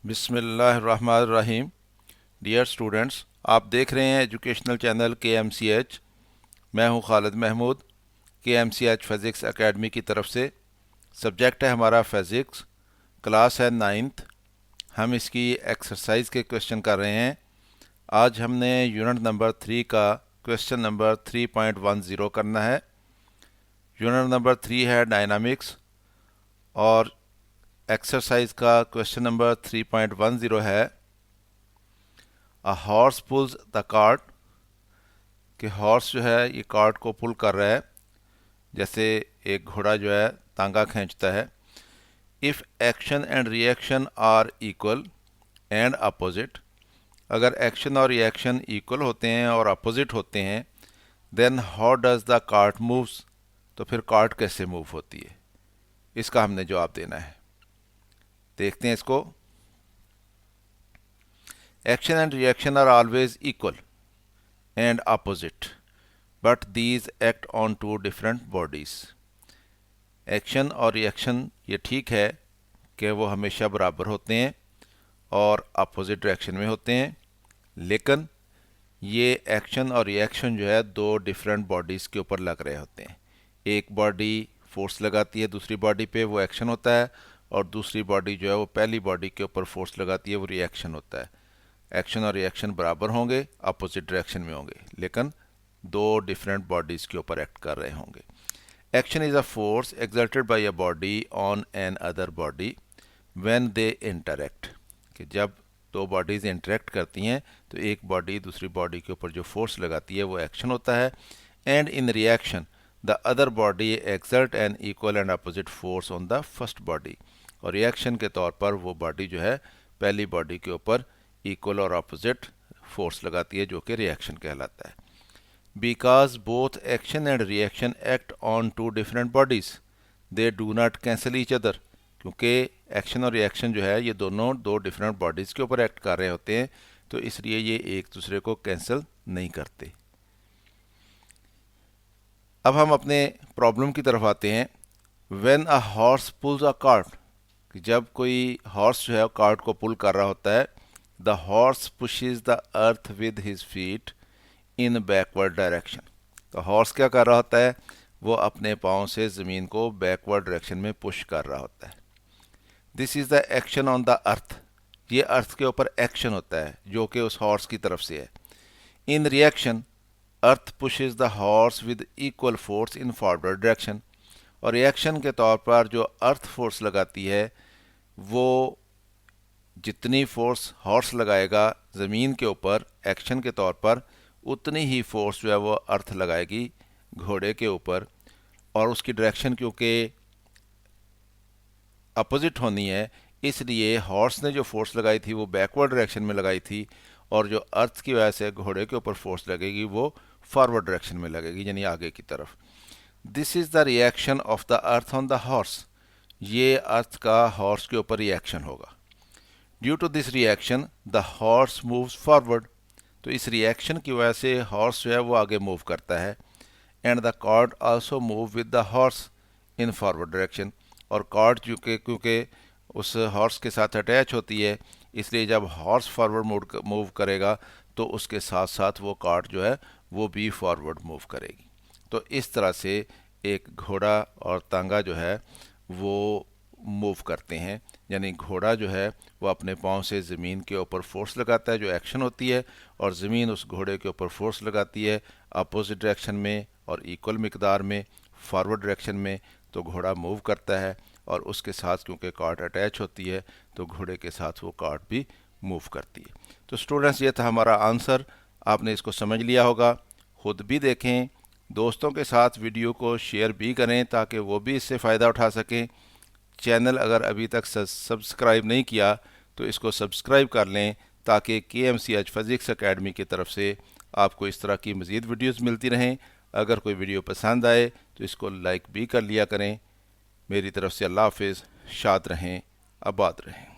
बिस्मिल्लाहिर्रहमानिर्रहीम। Dear students, आप देख रहे हैं एजुकेशनल चैनल KMCH। मैं हूं Khalid Mahmood, KMCH physics academy की तरफ से। सब्जेक्ट है हमारा फ़िज़िक्स, क्लास है 9th। हम इसकी एक्सरसाइज के क्वेश्चन कर रहे हैं। आज हमने यूनिट नंबर 3 का क्वेश्चन नंबर 3.10 करना है। यूनिट नंबर 3 है डायनामिक्स और एक्सरसाइज का क्वेश्चन नंबर 3.10 है a horse pulls the cart. कि हॉर्स जो है ये कार्ट को पुल कर रहा है, जैसे एक घोड़ा जो है तांगा खींचता है। If action and reaction are equal and opposite, अगर एक्शन और रिएक्शन इक्वल होते हैं और अपोजिट होते हैं, then how does the cart moves, तो फिर कार्ट कैसे मूव होती है, इसका हमने जवाब देना है। देखते हैं इसको। Action and reaction are always equal and opposite, but these act on two different bodies. Action और रिएक्शन ये ठीक है कि वो हमेशा बराबर होते हैं और अपोजिट डायरेक्शन में होते हैं, लेकिन ये एक्शन और रिएक्शन जो है दो डिफरेंट बॉडीज़ के ऊपर लग रहे होते हैं। एक बॉडी फोर्स लगाती है दूसरी बॉडी पे, वो एक्शन होता है, और दूसरी बॉडी जो है वो पहली बॉडी के ऊपर फोर्स लगाती है, वो रिएक्शन होता है। एक्शन और रिएक्शन बराबर होंगे, अपोजिट डायरेक्शन में होंगे, लेकिन दो डिफरेंट बॉडीज़ के ऊपर एक्ट कर रहे होंगे। Action is a force exerted by a body on an other body when they interact, कि जब दो बॉडीज़ इंटरेक्ट करती हैं तो एक बॉडी दूसरी बॉडी के ऊपर जो फोर्स लगाती है वो एक्शन होता है। And in reaction the other body exert an equal and opposite force on the first body, और रिएक्शन के तौर पर वो बॉडी जो है पहली बॉडी के ऊपर इक्वल और अपोजिट फोर्स लगाती है, जो कि रिएक्शन कहलाता है। Because both action and reaction act on two different bodies they do not cancel each other, क्योंकि एक्शन और रिएक्शन जो है ये दोनों दो डिफरेंट बॉडीज़ के ऊपर एक्ट कर रहे होते हैं, तो इसलिए ये एक दूसरे को कैंसिल नहीं करते। अब हम अपने प्रॉब्लम की तरफ आते हैं। When a horse pools a cart, कि जब कोई हॉर्स जो है कार्ट को पुल कर रहा होता है, the horse pushes the earth with his feet in backward direction. तो हॉर्स क्या कर रहा होता है, वो अपने पाँव से ज़मीन को बैकवर्ड डायरेक्शन में पुश कर रहा होता है। This is the action on the earth, ये अर्थ के ऊपर एक्शन होता है जो कि उस हॉर्स की तरफ से है। In reaction earth pushes the horse with equal force in forward direction, और रिएक्शन के तौर पर जो अर्थ फोर्स लगाती है वो जितनी फोर्स हॉर्स लगाएगा ज़मीन के ऊपर एक्शन के तौर पर, उतनी ही फोर्स जो है वो अर्थ लगाएगी घोड़े के ऊपर, और उसकी डायरेक्शन क्योंकि अपोजिट होनी है, इसलिए हॉर्स ने जो फोर्स लगाई थी वो बैकवर्ड डायरेक्शन में लगाई थी, और जो अर्थ की वजह से घोड़े के ऊपर फोर्स लगेगी वो फॉरवर्ड डायरेक्शन में लगेगी, यानी आगे की तरफ। This is the reaction of the earth on the horse, ये अर्थ का हॉर्स के ऊपर रिएक्शन होगा। Due to this reaction the horse moves forward, तो इस रिएक्शन की वजह से हॉर्स जो है वो आगे मूव करता है। And the cart also move with the horse in forward direction, और कार्ट क्योंकि उस हॉर्स के साथ अटैच होती है, इसलिए जब हॉर्स फॉरवर्ड मूव करेगा तो उसके साथ साथ वो कार्ट जो है वो भी फॉरवर्ड मूव करेगी। तो इस तरह से एक घोड़ा और तांगा जो है वो मूव करते हैं, यानी घोड़ा जो है वो अपने पाँव से ज़मीन के ऊपर फोर्स लगाता है जो एक्शन होती है, और ज़मीन उस घोड़े के ऊपर फोर्स लगाती है अपोजिट डायरेक्शन में और इक्वल मिकदार में फॉरवर्ड डायरेक्शन में, तो घोड़ा मूव करता है, और उसके साथ क्योंकि कार्ट अटैच होती है तो घोड़े के साथ वो कार्ट भी मूव करती है। तो स्टूडेंट्स, ये था हमारा आंसर। आपने इसको समझ लिया होगा, ख़ुद भी देखें, दोस्तों के साथ वीडियो को शेयर भी करें ताकि वो भी इससे फ़ायदा उठा सकें। चैनल अगर अभी तक सब्सक्राइब नहीं किया तो इसको सब्सक्राइब कर लें, ताकि KMCH फ़िज़िक्स एकेडमी की तरफ से आपको इस तरह की मज़ीद वीडियोस मिलती रहें। अगर कोई वीडियो पसंद आए तो इसको लाइक भी कर लिया करें। मेरी तरफ से अल्लाह हाफ़िज़, शाद रहें, आबाद रहें।